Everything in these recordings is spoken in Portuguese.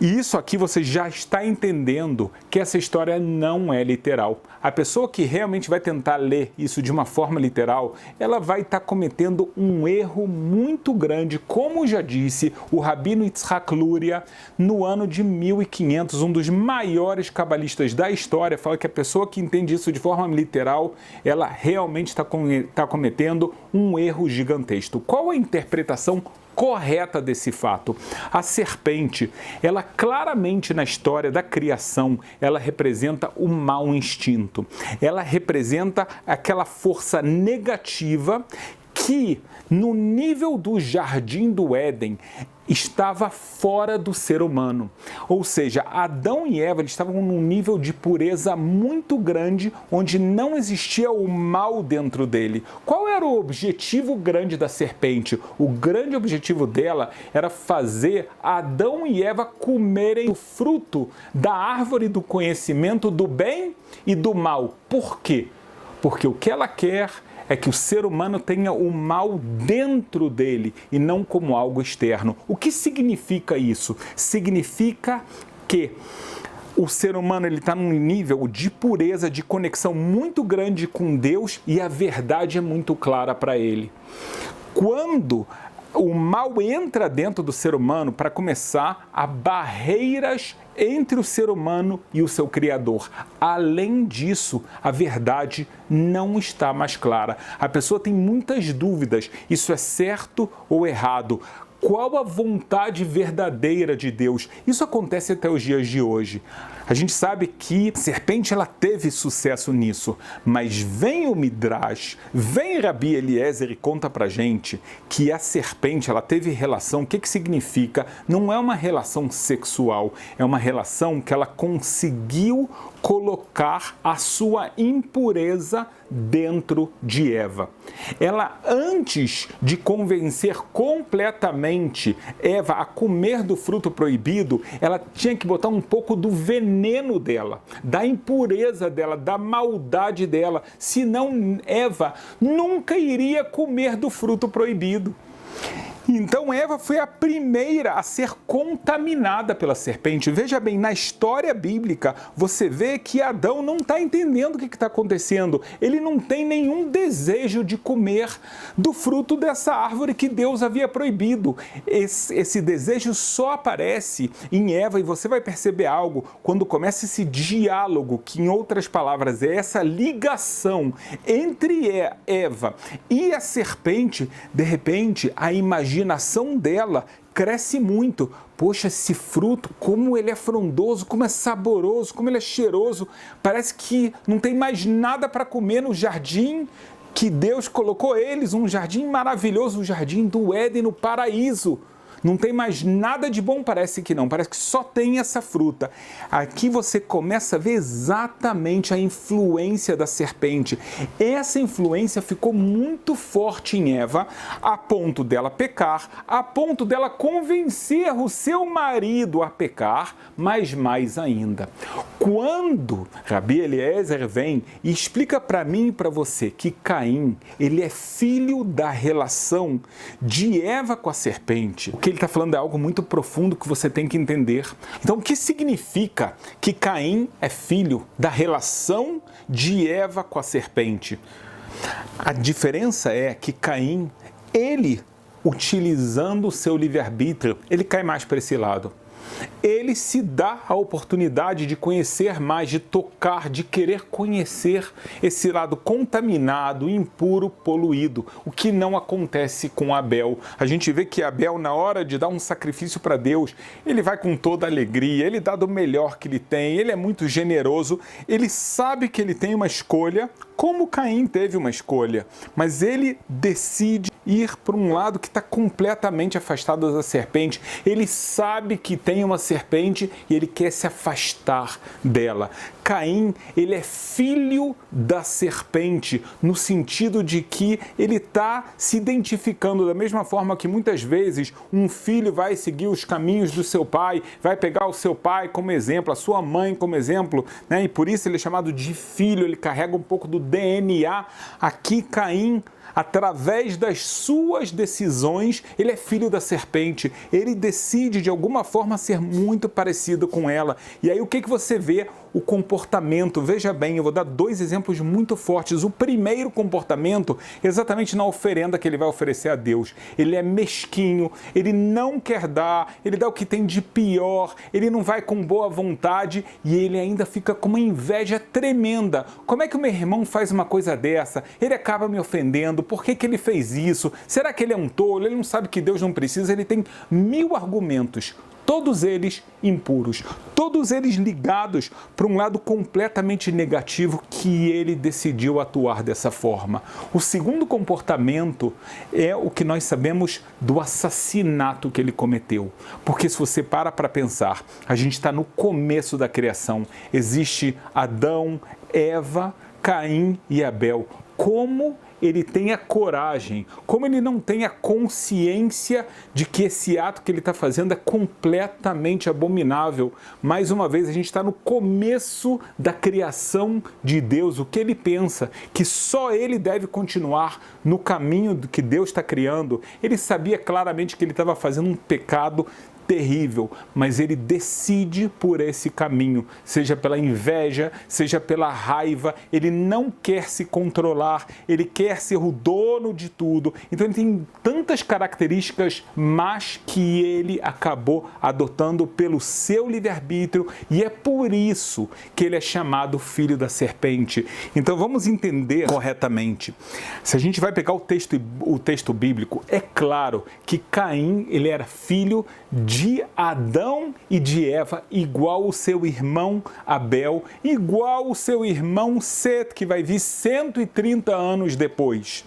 E isso aqui você já está entendendo que essa história não é literal. A pessoa que realmente vai tentar ler isso de uma forma literal, ela vai estar cometendo um erro muito grande, como já disse o Rabino Yitzhak Luria, no ano de 1500, um dos maiores cabalistas da história, fala que a pessoa que entende isso de forma literal, ela realmente está cometendo um erro gigantesco. Qual a interpretação correta desse fato? A serpente, ela claramente na história da criação, ela representa o mau instinto. Ela representa aquela força negativa que, no nível do jardim do Éden, estava fora do ser humano. Ou seja, Adão e Eva eles estavam num nível de pureza muito grande, onde não existia o mal dentro dele. Qual era o objetivo grande da serpente? O grande objetivo dela era fazer Adão e Eva comerem o fruto da árvore do conhecimento do bem e do mal. Por quê? Porque o que ela quer é que o ser humano tenha o mal dentro dele e não como algo externo. O que significa isso? Significa que o ser humano está num nível de pureza, de conexão muito grande com Deus e a verdade é muito clara para ele. Quando o mal entra dentro do ser humano, para começar, há barreiras entre o ser humano e o seu Criador. Além disso, a verdade não está mais clara. A pessoa tem muitas dúvidas, isso é certo ou errado? Qual a vontade verdadeira de Deus? Isso acontece até os dias de hoje. A gente sabe que a serpente ela teve sucesso nisso, mas vem o Midrash, vem Rabi Eliezer e conta pra gente que a serpente ela teve relação, o que significa? Não é uma relação sexual, é uma relação que ela conseguiu colocar a sua impureza dentro de Eva. Ela, antes de convencer completamente Eva a comer do fruto proibido, ela tinha que botar um pouco do veneno dela, da impureza dela, da maldade dela, senão Eva nunca iria comer do fruto proibido. Então Eva foi a primeira a ser contaminada pela serpente. Veja bem, na história bíblica, você vê que Adão não está entendendo o que está acontecendo. Ele não tem nenhum desejo de comer do fruto dessa árvore que Deus havia proibido. Esse desejo só aparece em Eva e você vai perceber algo quando começa esse diálogo, que em outras palavras é essa ligação entre Eva e a serpente. De repente, a imaginação dela cresce muito. Poxa, esse fruto, como ele é frondoso, como é saboroso, como ele é cheiroso. Parece que não tem mais nada para comer no jardim que Deus colocou eles, um jardim maravilhoso, o jardim do Éden, no paraíso. Não tem mais nada de bom, parece que não, parece que só tem essa fruta. Aqui você começa a ver exatamente a influência da serpente. Essa influência ficou muito forte em Eva, a ponto dela pecar, a ponto dela convencer o seu marido a pecar, mas mais ainda. Quando Rabi Eliezer vem e explica para mim e para você que Caim, ele é filho da relação de Eva com a serpente, o que ele está falando é algo muito profundo que você tem que entender. Então, o que significa que Caim é filho da relação de Eva com a serpente? A diferença é que Caim, ele, utilizando o seu livre-arbítrio, ele cai mais para esse lado. Ele se dá a oportunidade de conhecer mais, de tocar, de querer conhecer esse lado contaminado, impuro, poluído, o que não acontece com Abel. A gente vê que Abel, na hora de dar um sacrifício para Deus, ele vai com toda alegria, ele dá do melhor que ele tem, ele é muito generoso, ele sabe que ele tem uma escolha, como Caim teve uma escolha, mas ele decide ir para um lado que está completamente afastado da serpente. Ele sabe que tem uma serpente e ele quer se afastar dela. Caim, ele é filho da serpente, no sentido de que ele está se identificando da mesma forma que muitas vezes um filho vai seguir os caminhos do seu pai, vai pegar o seu pai como exemplo, a sua mãe como exemplo, né? E por isso ele é chamado de filho, ele carrega um pouco do DNA. Aqui Caim, através das suas decisões, ele é filho da serpente. Ele decide, de alguma forma, ser muito parecido com ela. E aí, o que você vê? O comportamento. Veja bem, eu vou dar 2 exemplos muito fortes. O primeiro comportamento, exatamente na oferenda que ele vai oferecer a Deus. Ele é mesquinho, ele não quer dar, ele dá o que tem de pior, ele não vai com boa vontade e ele ainda fica com uma inveja tremenda. Como é que o meu irmão faz uma coisa dessa? Ele acaba me ofendendo, por que ele fez isso? Será que ele é um tolo? Ele não sabe que Deus não precisa? Ele tem 1000 argumentos. Todos eles impuros, todos eles ligados para um lado completamente negativo que ele decidiu atuar dessa forma. O segundo comportamento é o que nós sabemos do assassinato que ele cometeu. Porque se você para pensar, a gente está no começo da criação. Existe Adão, Eva, Caim e Abel. Como ele tem a coragem, como ele não tem a consciência de que esse ato que ele está fazendo é completamente abominável. Mais uma vez, a gente está no começo da criação de Deus. O que ele pensa? Que só ele deve continuar no caminho do que Deus está criando. Ele sabia claramente que ele estava fazendo um pecado terrível, mas ele decide por esse caminho, seja pela inveja, seja pela raiva. Ele não quer se controlar, ele quer ser o dono de tudo. Então ele tem tantas características más que ele acabou adotando pelo seu livre-arbítrio e é por isso que ele é chamado filho da serpente. Então vamos entender corretamente. Se a gente vai pegar o texto bíblico, é claro que Caim, ele era filho de Adão e de Eva, igual o seu irmão Abel, igual o seu irmão Set, que vai vir 130 anos depois.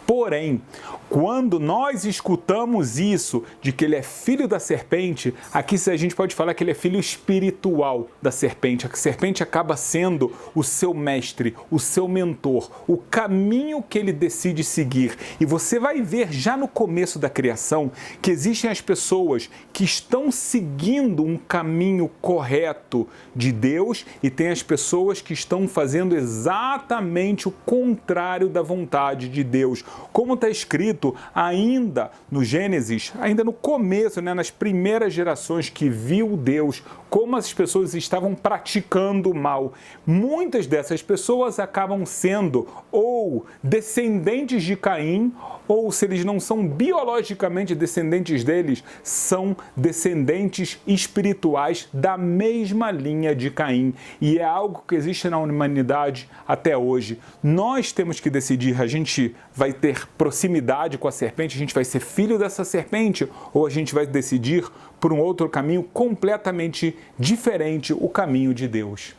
Porém, quando nós escutamos isso, de que ele é filho da serpente, aqui a gente pode falar que ele é filho espiritual da serpente. A serpente acaba sendo o seu mestre, o seu mentor, o caminho que ele decide seguir. E você vai ver já no começo da criação que existem as pessoas que estão seguindo um caminho correto de Deus e tem as pessoas que estão fazendo exatamente o contrário da vontade de Deus. Como está escrito ainda no Gênesis, ainda no começo, nas primeiras gerações que viu Deus, como as pessoas estavam praticando o mal. Muitas dessas pessoas acabam sendo ou descendentes de Caim, ou se eles não são biologicamente descendentes deles, são descendentes espirituais da mesma linha de Caim. E é algo que existe na humanidade até hoje. Nós temos que decidir, a gente vai ter proximidade com a serpente, a gente vai ser filho dessa serpente, ou a gente vai decidir por um outro caminho completamente diferente, o caminho de Deus.